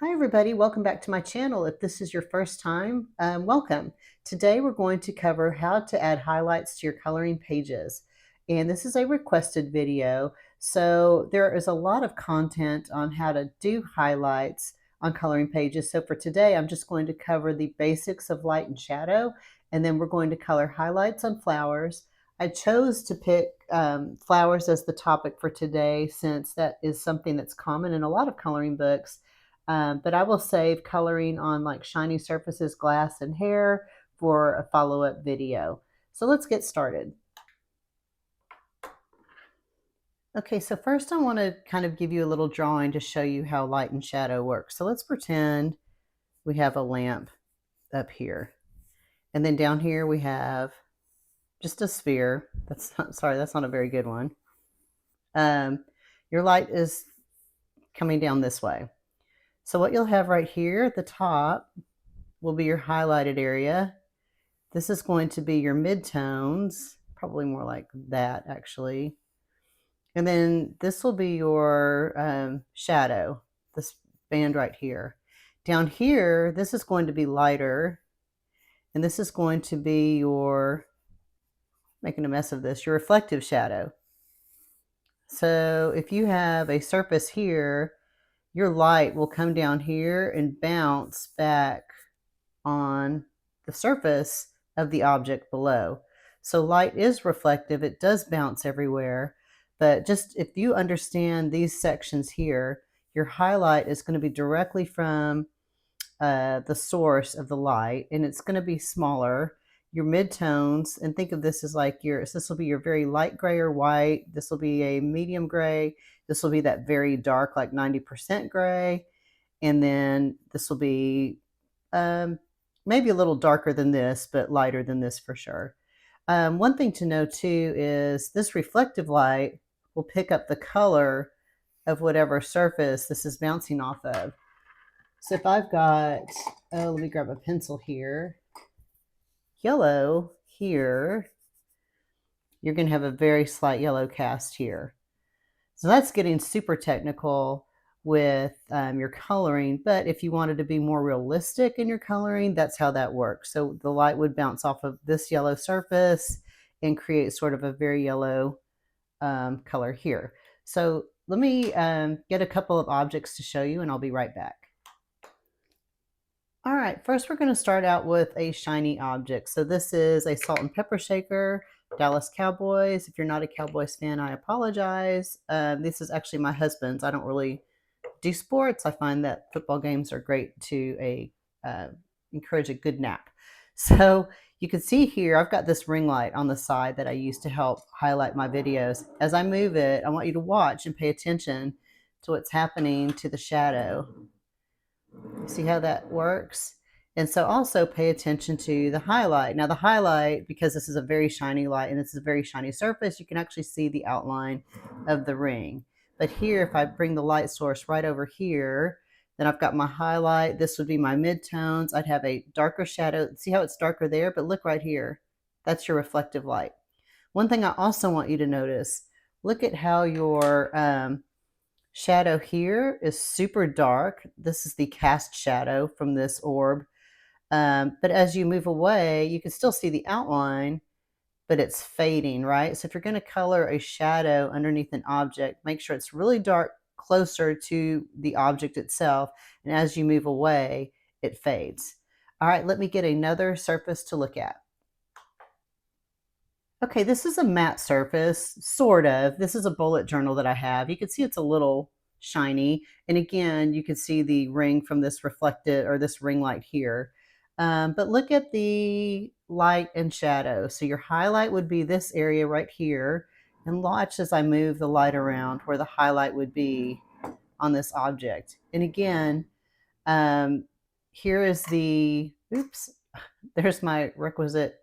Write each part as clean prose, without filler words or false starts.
Hi everybody, welcome back to my channel. If this is your first time, welcome. Today we're going to cover how to add highlights to your coloring pages. And this is a requested video, so there is a lot of content on how to do highlights on coloring pages. So for today, I'm just going to cover the basics of light and shadow, and then we're going to color highlights on flowers. I chose to pick flowers as the topic for today since that is something that's common in a lot of coloring books. But I will save coloring on like shiny surfaces, glass, and hair for a follow-up video. So let's get started. Okay, so first I want to kind of give you a little drawing to show you how light and shadow work. So let's pretend we have a lamp up here. And then down here we have just a sphere. Sorry, that's not a very good one. Your light is coming down this way. So what you'll have right here at the top will be your highlighted area. This is going to be your midtones, probably more like that actually. And then this will be your shadow, this band right here. Down here, this is going to be lighter, and this is going to be your, making a mess of this, your reflective shadow. So if you have a surface here, your light will come down here and bounce back on the surface of the object below. So light is reflective, it does bounce everywhere, but just if you understand these sections here, your highlight is going to be directly from the source of the light, and it's going to be smaller. Your midtones, and think of this as like this will be your very light gray or white, this will be a medium gray, this will be that very dark like 90% gray, and then this will be maybe a little darker than this, but lighter than this for sure. One thing to know too is this reflective light will pick up the color of whatever surface this is bouncing off of. So if I've got, let me grab a pencil here, yellow here, you're going to have a very slight yellow cast here. So that's getting super technical with your coloring, but if you wanted to be more realistic in your coloring, that's how that works. So the light would bounce off of this yellow surface and create sort of a very yellow color here. So let me get a couple of objects to show you, and I'll be right back. All right, first we're going to start out with a shiny object. So this is a salt and pepper shaker, Dallas Cowboys. If you're not a Cowboys fan, I apologize. This is actually my husband's. I don't really do sports. I find that football games are great to encourage a good nap. So you can see here, I've got this ring light on the side that I use to help highlight my videos. As I move it, I want you to watch and pay attention to what's happening to the shadow. See how that works? And so also pay attention to the highlight. Now the highlight, because this is a very shiny light and this is a very shiny surface, you can actually see the outline of the ring. But here, if I bring the light source right over here, then I've got my highlight. This would be my midtones. I'd have a darker shadow. See how it's darker there? But look right here. That's your reflective light. One thing I also want you to notice, look at how your shadow here is super dark. This is the cast shadow from this orb. But as you move away, you can still see the outline, but it's fading, right? So if you're going to color a shadow underneath an object, make sure it's really dark closer to the object itself. And as you move away, it fades. All right, let me get another surface to look at. Okay, this is a matte surface, sort of. This is a bullet journal that I have. You can see it's a little shiny. And again, you can see the ring from this reflected, or this ring light here. But look at the light and shadow. So your highlight would be this area right here. And watch as I move the light around where the highlight would be on this object. And again, here is the, oops, there's my requisite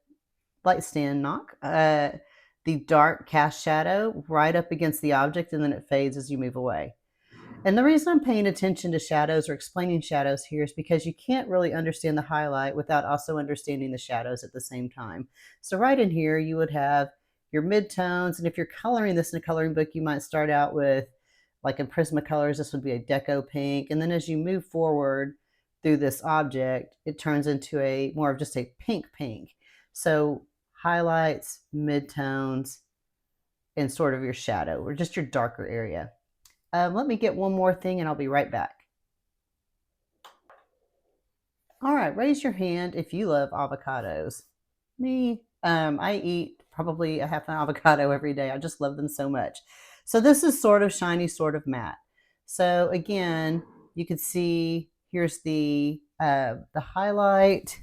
light stand knock. The dark cast shadow right up against the object, and then it fades as you move away. And the reason I'm paying attention to shadows or explaining shadows here is because you can't really understand the highlight without also understanding the shadows at the same time. So right in here, you would have your midtones. And if you're coloring this in a coloring book, you might start out with Like in Prismacolors, this would be a deco pink. And then as you move forward through this object, it turns into a more of just a pink pink. So highlights, midtones, and sort of your shadow, or just your darker area. Let me get one more thing and I'll be right back. All right, raise your hand if you love avocados. Me, I eat probably a half an avocado every day. I just love them so much. So this is sort of shiny, sort of matte. So again, you can see here's the highlight,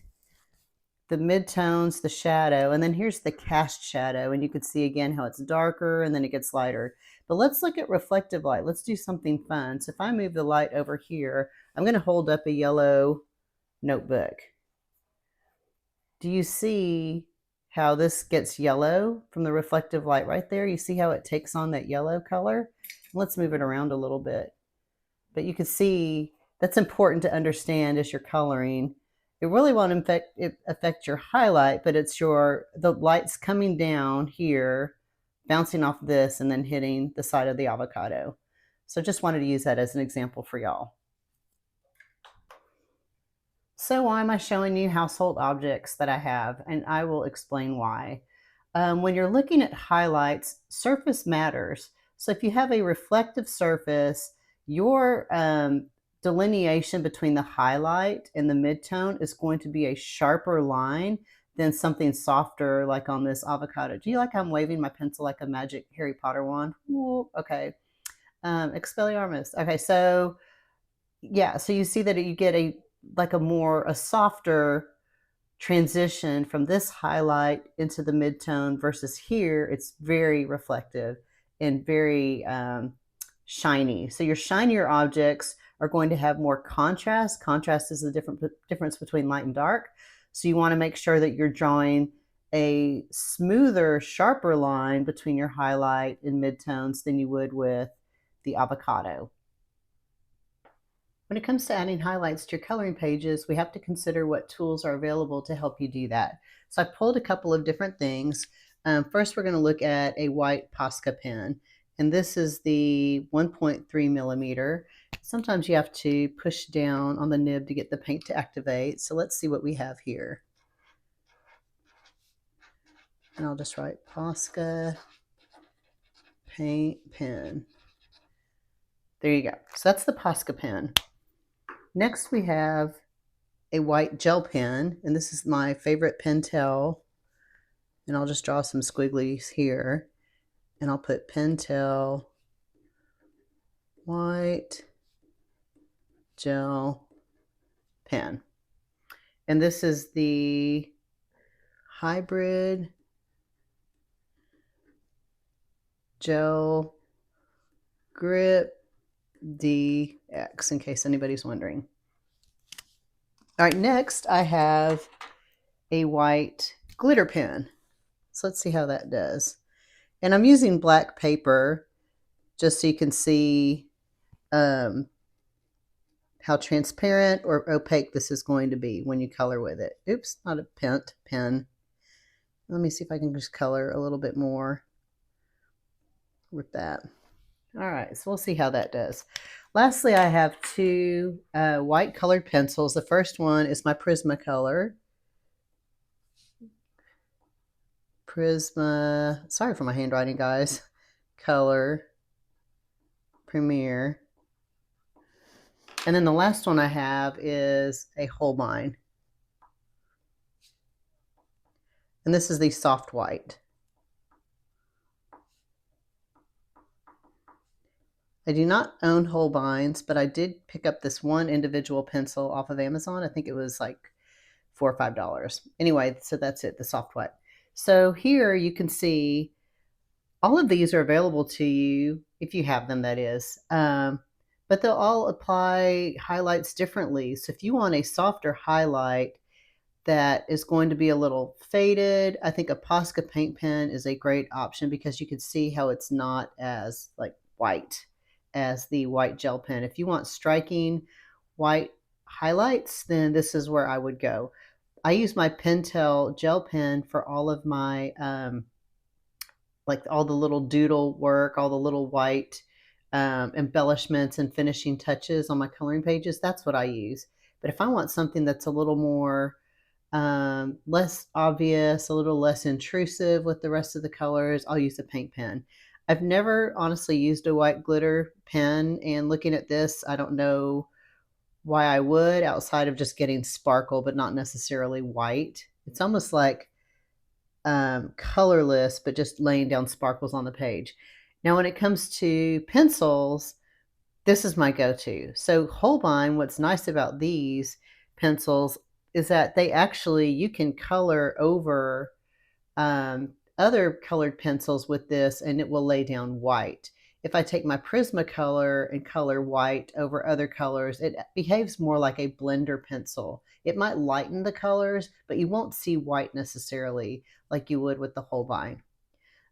the midtones, the shadow, and then here's the cast shadow. And you can see again how it's darker and then it gets lighter. But let's look at reflective light. Let's do something fun. So if I move the light over here, I'm going to hold up a yellow notebook. Do you see how this gets yellow from the reflective light right there? You see how it takes on that yellow color? Let's move it around a little bit. But you can see that's important to understand as you're coloring. It really won't affect your highlight, but it's the light's coming down here, bouncing off this, and then hitting the side of the avocado. So just wanted to use that as an example for y'all. So why am I showing you household objects that I have? And I will explain why. When you're looking at highlights, surface matters. So if you have a reflective surface, your delineation between the highlight and the midtone is going to be a sharper line than something softer like on this avocado. Do you like how I'm waving my pencil like a magic Harry Potter wand? Ooh, okay. Expelliarmus. Okay, so yeah, so you see that you get a softer transition from this highlight into the midtone versus here it's very reflective and very shiny. So your shinier objects are going to have more contrast. Contrast is the difference between light and dark. So you want to make sure that you're drawing a smoother, sharper line between your highlight and midtones than you would with the avocado. When it comes to adding highlights to your coloring pages, we have to consider what tools are available to help you do that. So I pulled a couple of different things. First, we're going to look at a white Posca pen, and this is the 1.3 millimeter. Sometimes you have to push down on the nib to get the paint to activate. So let's see what we have here. And I'll just write Posca paint pen. There you go. So that's the Posca pen. Next, we have a white gel pen, and this is my favorite Pentel. And I'll just draw some squigglies here, and I'll put Pentel white gel pen. And this is the hybrid gel grip DX, in case anybody's wondering. All right, next I have a white glitter pen. So let's see how that does. And I'm using black paper just so you can see how transparent or opaque this is going to be when you color with it. Oops, not a pen. Let me see if I can just color a little bit more with that. All right, so we'll see how that does. Lastly, I have two white colored pencils. The first one is my Prisma color. Prisma, sorry for my handwriting, guys. Color Premier. And then the last one I have is a Holbein. And this is the soft white. I do not own Holbeins, but I did pick up this one individual pencil off of Amazon. I think it was like $4 or $5. Anyway, so that's it, the soft white. So here you can see all of these are available to you if you have them, that is. But they'll all apply highlights differently. So if you want a softer highlight that is going to be a little faded, I think a Posca paint pen is a great option because you can see how it's not as like white as the white gel pen. If you want striking white highlights, then this is where I would go. I use my Pentel gel pen for all of my like all the little doodle work, all the little white embellishments and finishing touches on my coloring pages, that's what I use. But if I want something that's a little more less obvious, a little less intrusive with the rest of the colors, I'll use a paint pen. I've never honestly used a white glitter pen, and looking at this, I don't know why I would, outside of just getting sparkle, but not necessarily white. It's almost like colorless, but just laying down sparkles on the page. Now, when it comes to pencils, this is my go-to. So Holbein, what's nice about these pencils is that they actually, you can color over other colored pencils with this and it will lay down white. If I take my Prisma color and color white over other colors, it behaves more like a blender pencil. It might lighten the colors, but you won't see white necessarily like you would with the Holbein.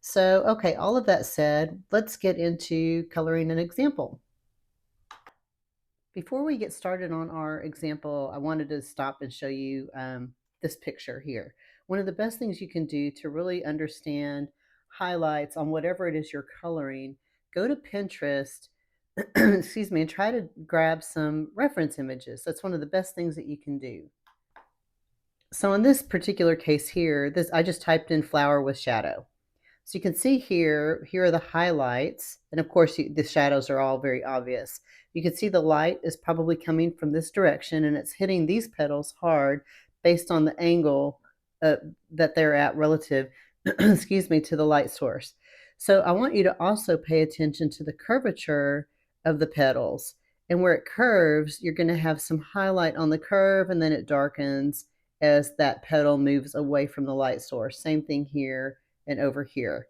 So, okay, all of that said, let's get into coloring an example. Before we get started on our example, I wanted to stop and show you this picture here. One of the best things you can do to really understand highlights on whatever it is you're coloring, go to Pinterest, excuse me, and try to grab some reference images. That's one of the best things that you can do. So in this particular case here, I just typed in flower with shadow. So you can see here are the highlights. And of course, the shadows are all very obvious. You can see the light is probably coming from this direction and it's hitting these petals hard based on the angle that they're at relative, excuse me, to the light source. So I want you to also pay attention to the curvature of the petals. And where it curves, you're going to have some highlight on the curve and then it darkens as that petal moves away from the light source. Same thing here and over here.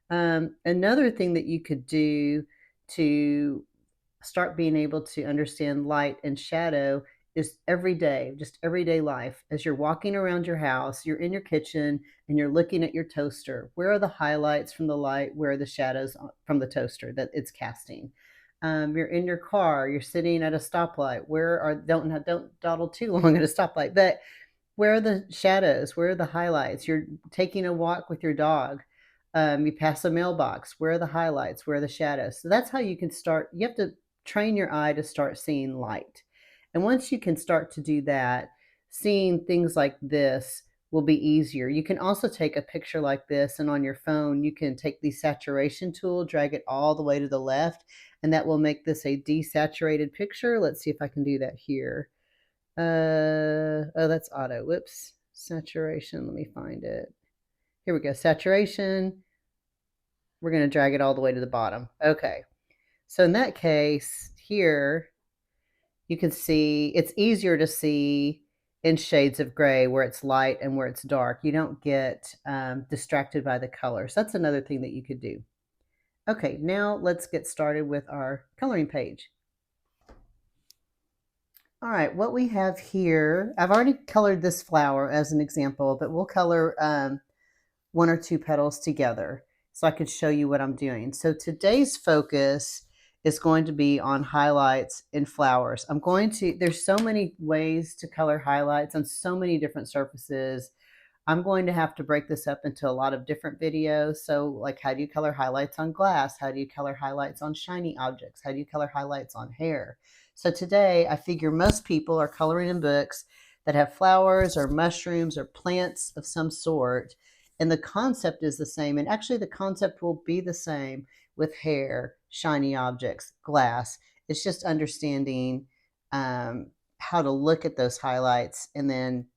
Another thing that you could do to start being able to understand light and shadow is every day, just everyday life. As you're walking around your house, you're in your kitchen and you're looking at your toaster. Where are the highlights from the light? Where are the shadows from the toaster that it's casting? You're in your car, you're sitting at a stoplight. Don't dawdle too long at a stoplight, but where are the shadows? Where are the highlights? You're taking a walk with your dog. You pass a mailbox. Where are the highlights? Where are the shadows? So that's how you can start. You have to train your eye to start seeing light. And once you can start to do that, seeing things like this will be easier. You can also take a picture like this, and on your phone, you can take the saturation tool, drag it all the way to the left, and that will make this a desaturated picture. Let's see if I can do that here. Oh, that's auto. Whoops. Saturation. Let me find it. Here we go. Saturation. We're going to drag it all the way to the bottom. Okay. So in that case, here, you can see it's easier to see in shades of gray where it's light and where it's dark. You don't get distracted by the colors. That's another thing that you could do. Okay, now let's get started with our coloring page. All right, what we have here, I've already colored this flower as an example, but we'll color one or two petals together so I could show you what I'm doing. So today's focus is going to be on highlights in flowers. There's so many ways to color highlights on so many different surfaces. I'm going to have to break this up into a lot of different videos. So like, how do you color highlights on glass? How do you color highlights on shiny objects? How do you color highlights on hair? So today I figure most people are coloring in books that have flowers or mushrooms or plants of some sort. And the concept is the same. And actually the concept will be the same with hair, shiny objects, glass. It's just understanding how to look at those highlights and then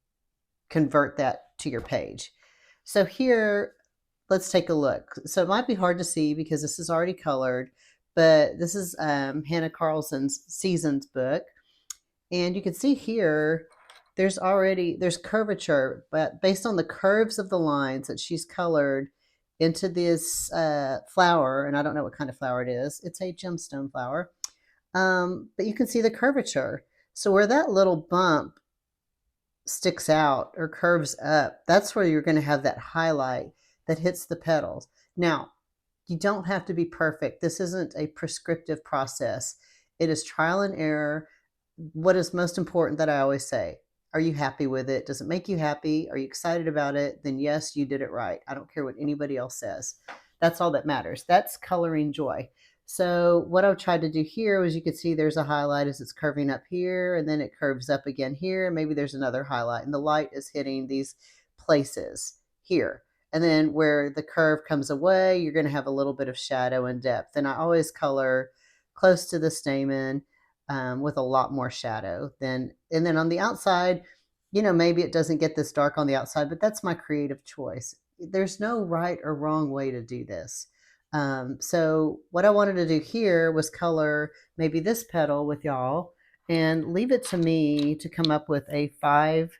convert that to your page. So here, let's take a look. So it might be hard to see because this is already colored, but this is Hannah Carlson's Seasons book. And you can see here, there's curvature, but based on the curves of the lines that she's colored into this flower, and I don't know what kind of flower it is. It's a gemstone flower. But you can see the curvature. So where that little bump sticks out or curves up, that's where you're going to have that highlight that hits the petals. Now, you don't have to be perfect. This isn't a prescriptive process. It is trial and error. What is most important that I always say, are you happy with it? Does it make you happy? Are you excited about it? Then yes, you did it right. I don't care what anybody else says. That's all that matters. That's coloring joy. So what I've tried to do here was, you can see there's a highlight as it's curving up here, and then it curves up again here. Maybe there's another highlight, and the light is hitting these places here. And then where the curve comes away, you're going to have a little bit of shadow and depth. And I always color close to the stamen with a lot more shadow than, and then on the outside, you know, maybe it doesn't get this dark on the outside, but that's my creative choice. There's no right or wrong way to do this. So what I wanted to do here was color maybe this petal with y'all and leave it to me to come up with a 5.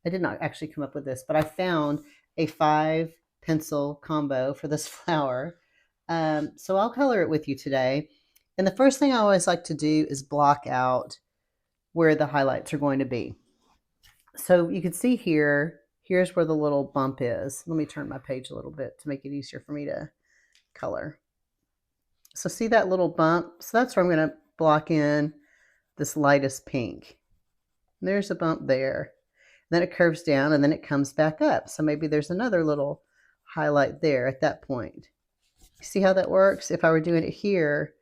I did not actually come up with this, but I found a 5 pencil combo for this flower. So I'll color it with you today. And the first thing I always like to do is block out where the highlights are going to be. So you can see here, here's where the little bump is. Let me turn my page a little bit to make it easier for me to color. So see that little bump? So that's where I'm going to block in this lightest pink. And there's a bump there. Then it curves down and then it comes back up. So maybe there's another little highlight there at that point. See how that works? If I were doing it here,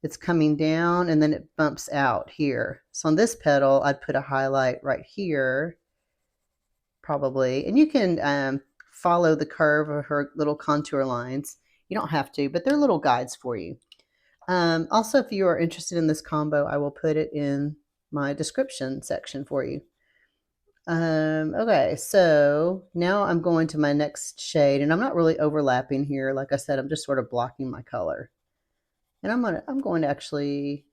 it's coming down and then it bumps out here. So on this petal, I'd put a highlight right here, probably. And you can follow the curve of her little contour lines. You don't have to, but they're little guides for you. Also, if you are interested in this combo, I will put it in my description section for you. Okay, so now I'm going to my next shade, and I'm not really overlapping here. Like I said, I'm just sort of blocking my color. And I'm going to actually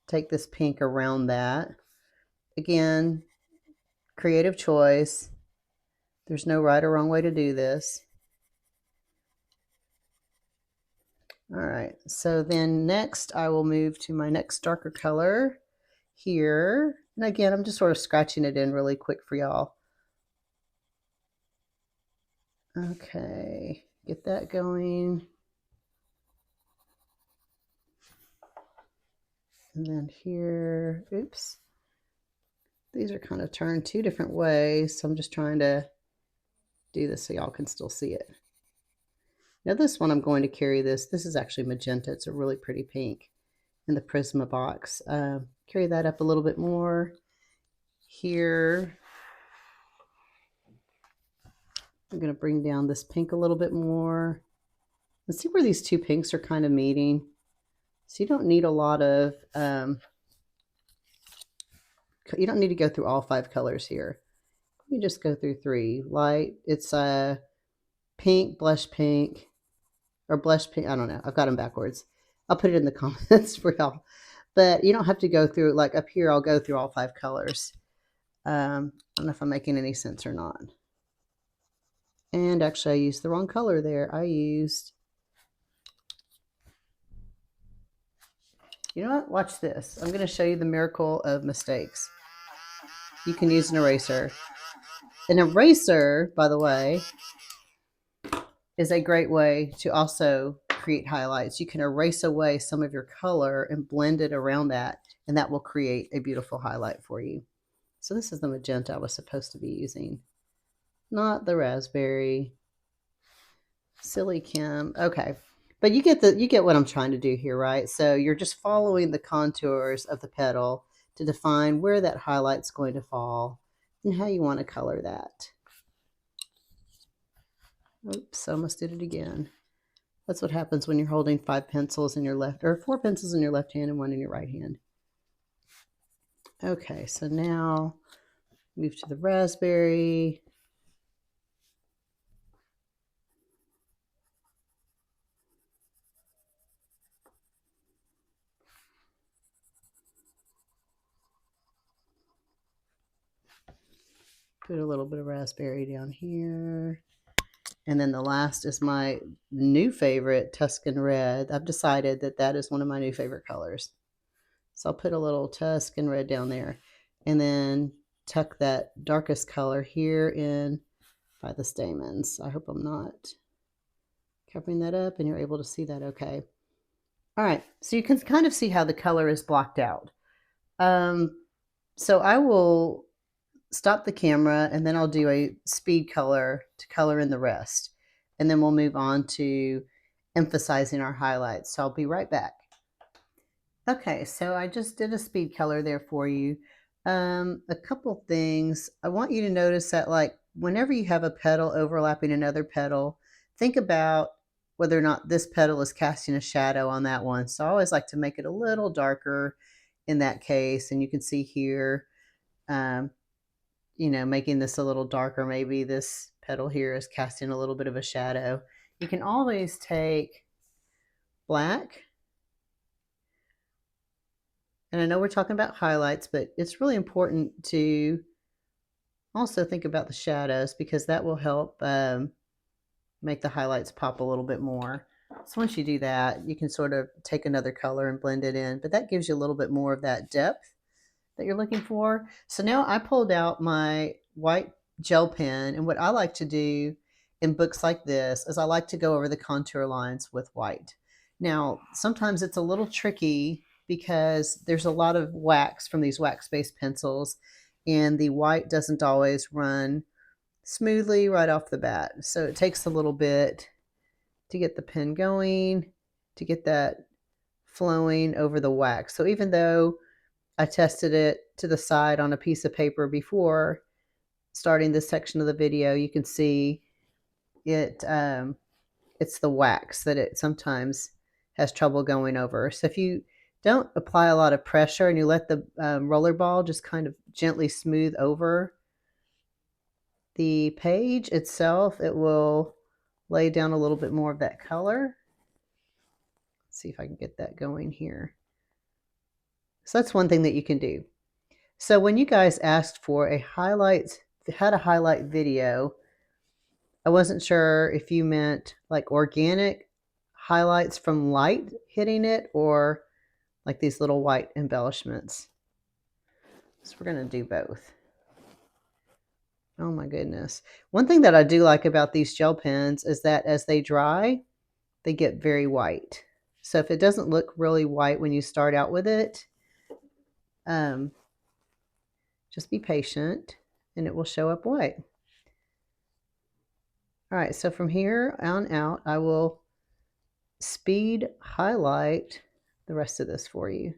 take this pink around that. Again, creative choice. There's no right or wrong way to do this. All right, so then next I will move to my next darker color here. And again, I'm just sort of scratching it in really quick for y'all. Okay, get that going. And then here, oops. These are kind of turned 2 different ways, so I'm just trying to do this so y'all can still see it. Now this one I'm going to carry this. This is actually magenta. It's a really pretty pink in the Prisma box. Carry that up a little bit more. Here, I'm going to bring down this pink a little bit more. And see where these 2 pinks are kind of meeting. So you don't need a lot of, you don't need to go through all 5 colors here. You just go through 3. Light, it's pink, blush pink, or blush pink. I don't know. I've got them backwards. I'll put it in the comments for y'all. But you don't have to go through, like up here, I'll go through all 5 colors. I don't know if I'm making any sense or not. And actually, I used the wrong color there. I used, you know what? Watch this. I'm going to show you the miracle of mistakes. You can use an eraser. An eraser, by the way, is a great way to also create highlights. You can erase away some of your color and blend it around that, and that will create a beautiful highlight for you. So this is the magenta I was supposed to be using, not the raspberry. Silly Kim. Okay. But you get what I'm trying to do here, right? So you're just following the contours of the petal to define where that highlight's going to fall and how you want to color that. Oops, almost did it again. That's what happens when you're holding 5 pencils in your left, or 4 pencils in your left hand and 1 in your right hand. Okay, so now move to the raspberry. Put a little bit of raspberry down here. And then the last is my new favorite, Tuscan Red. I've decided that that is one of my new favorite colors. So I'll put a little Tuscan Red down there. And then tuck that darkest color here in by the stamens. I hope I'm not covering that up and you're able to see that okay. All right, so you can kind of see how the color is blocked out. So I will stop the camera and then I'll do a speed color to color in the rest. And then we'll move on to emphasizing our highlights. So I'll be right back. Okay, so I just did a speed color there for you. A couple things. I want you to notice that, like, whenever you have a petal overlapping another petal, think about whether or not this petal is casting a shadow on that one. So I always like to make it a little darker in that case. And you can see here, um, making this a little darker. Maybe this petal here is casting a little bit of a shadow. You can always take black. And I know we're talking about highlights, but it's really important to also think about the shadows because that will help make the highlights pop a little bit more. So once you do that, you can sort of take another color and blend it in, but that gives you a little bit more of that depth that you're looking for. So now I pulled out my white gel pen, and what I like to do in books like this is I like to go over the contour lines with white. Now, sometimes it's a little tricky because there's a lot of wax from these wax-based pencils, and the white doesn't always run smoothly right off the bat. So it takes a little bit to get the pen going, to get that flowing over the wax. So even though I tested it to the side on a piece of paper before starting this section of the video, you can see it. It's the wax that it sometimes has trouble going over. So if you don't apply a lot of pressure and you let the roller ball just kind of gently smooth over the page itself, it will lay down a little bit more of that color. Let's see if I can get that going here. So that's one thing that you can do. So when you guys asked for a how to highlight video, I wasn't sure if you meant like organic highlights from light hitting it or like these little white embellishments. So we're going to do both. Oh my goodness. One thing that I do like about these gel pens is that as they dry, they get very white. So if it doesn't look really white when you start out with it, just be patient and it will show up white. All right, so from here on out, I will speed highlight the rest of this for you.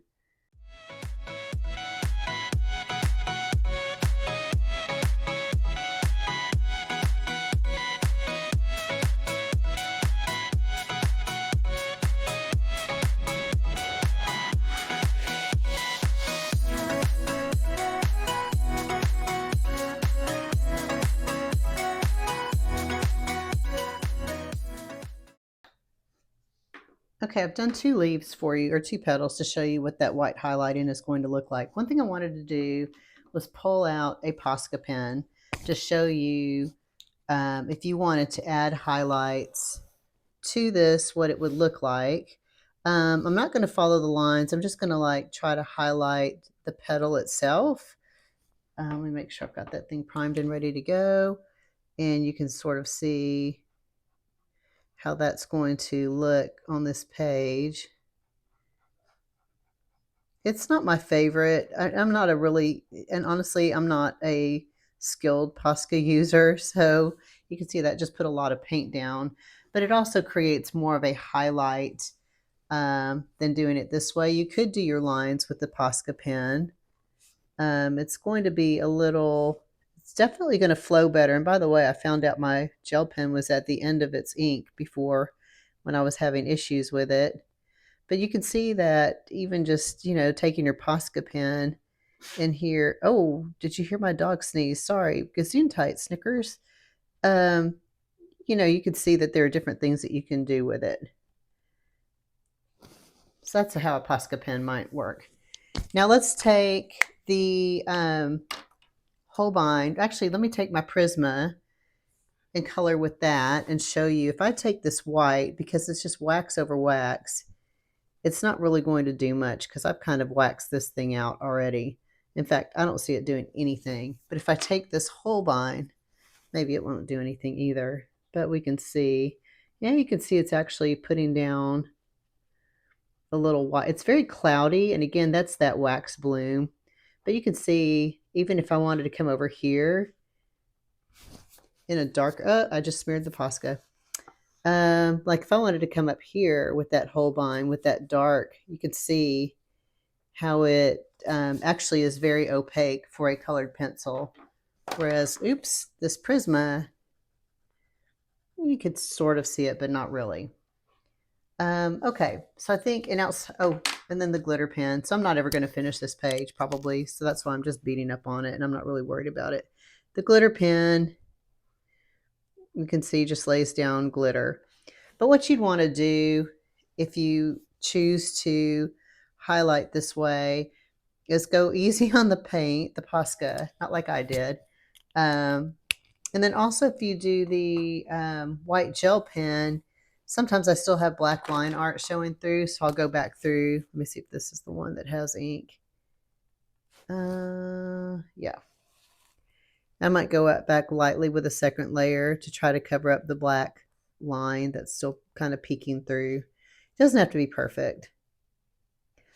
Okay, I've done two leaves for you, or two petals, to show you what that white highlighting is going to look like. One thing I wanted to do was pull out a Posca pen to show you if you wanted to add highlights to this, what it would look like. I'm not going to follow the lines. I'm just going to like try to highlight the petal itself. Let me make sure I've got that thing primed and ready to go. And you can sort of see how that's going to look on this page. It's not my favorite. I'm not a really, and honestly, I'm not a skilled Posca user. So you can see that just put a lot of paint down, but it also creates more of a highlight than doing it this way. You could do your lines with the Posca pen. It's going to be a little, it's definitely going to flow better. And by the way, I found out my gel pen was at the end of its ink before when I was having issues with it. But you can see that even just, taking your Posca pen in here. Oh, did you hear my dog sneeze? Sorry, Gesundheit, Snickers. You can see that there are different things that you can do with it. So that's how a Posca pen might work. Now let's take the Holbein. Actually, let me take my Prisma and color with that and show you. If I take this white, because it's just wax over wax, it's not really going to do much because I've kind of waxed this thing out already. In fact, I don't see it doing anything. But if I take this Holbein, maybe it won't do anything either. But we can see, yeah, you can see it's actually putting down a little white. It's very cloudy, and again, that's that wax bloom. But you can see, even if I wanted to come over here in a dark, I just smeared the Posca. Like if I wanted to come up here with that Holbein, with that dark, you can see how it actually is very opaque for a colored pencil. Whereas, oops, this Prisma, you could sort of see it, but not really. Okay, so I think, and else, oh, and then the glitter pen. So I'm not ever going to finish this page probably. So that's why I'm just beating up on it and I'm not really worried about it. The glitter pen, you can see, just lays down glitter. But what you'd want to do if you choose to highlight this way is go easy on the paint, the Posca, not like I did. And then also if you do the white gel pen, sometimes I still have black line art showing through, so I'll go back through. Let me see if this is the one that has ink. Yeah. I might go back lightly with a second layer to try to cover up the black line that's still kind of peeking through. It doesn't have to be perfect.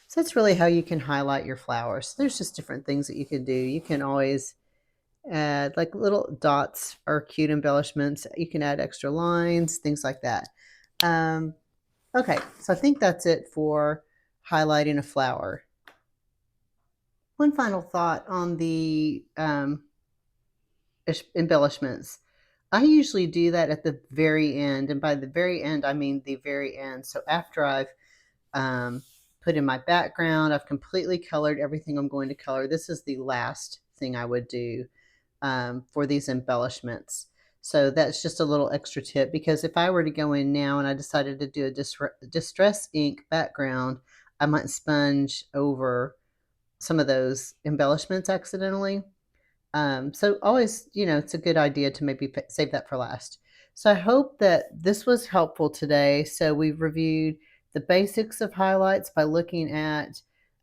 So that's really how you can highlight your flowers. There's just different things that you can do. You can always add like little dots or cute embellishments. You can add extra lines, things like that. Okay, so I think that's it for highlighting a flower. One final thought on the embellishments. I usually do that at the very end, and by the very end, I mean the very end. So after I've put in my background, I've completely colored everything I'm going to color. This is the last thing I would do for these embellishments. So that's just a little extra tip, because if I were to go in now and I decided to do a distress ink background, I might sponge over some of those embellishments accidentally. So always, it's a good idea to maybe save that for last. So I hope that this was helpful today. So we've reviewed the basics of highlights by looking at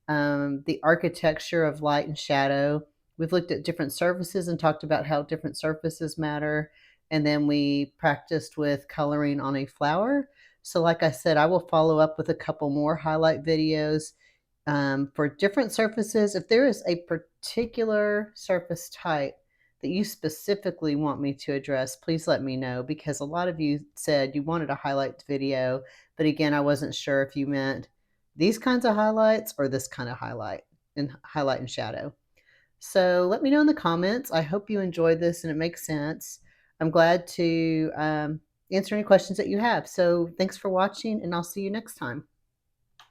the architecture of light and shadow. We've looked at different surfaces and talked about how different surfaces matter. And then we practiced with coloring on a flower. So like I said, I will follow up with a couple more highlight videos for different surfaces. If there is a particular surface type that you specifically want me to address, please let me know, because a lot of you said you wanted a highlight video, but again, I wasn't sure if you meant these kinds of highlights or this kind of highlight and shadow. So let me know in the comments. I hope you enjoyed this and it makes sense. I'm glad to answer any questions that you have. So thanks for watching, and I'll see you next time.